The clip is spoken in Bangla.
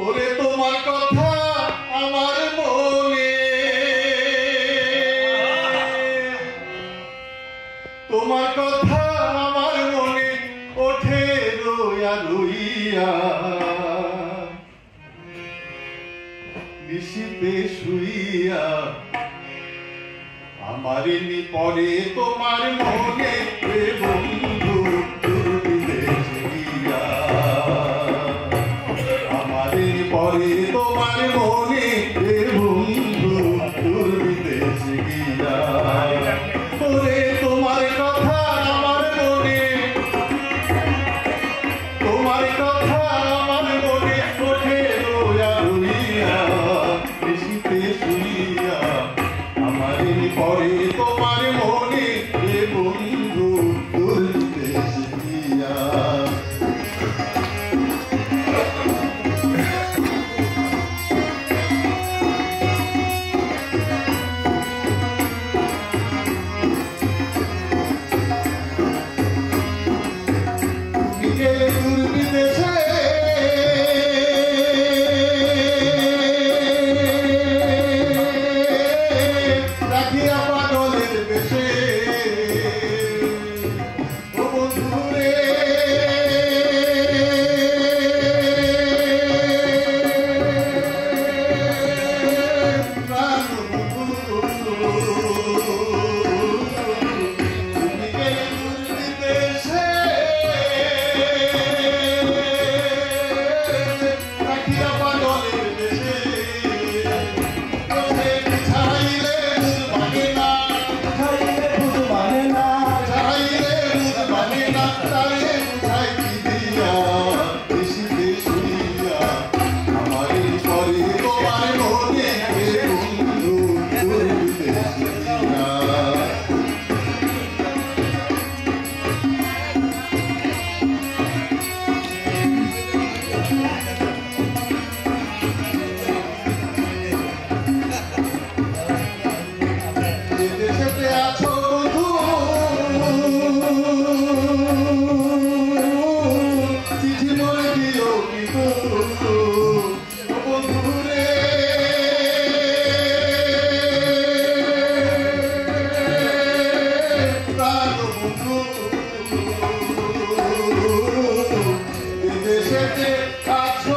ওরে তোমার কথা আমার মনে, তোমার কথা আমার মনে ওঠে রোয়া রইয়া, নিশীতে শুইয়া আমার পরে তোমার মনে বন্ধু বিদেশে গিয়া, আমার পরে তোমার মনে বন্ধু বিদেশে গিয়া। ওরে তোমার কথা আমার মনে, তোমার কথা আমার মনে ওঠে রোয়া রইয়া, নিশীতে শুইয়া আমার পরে তোমার মনে বন্ধু বিদেশে গিয়া। বিদেশেতে আছো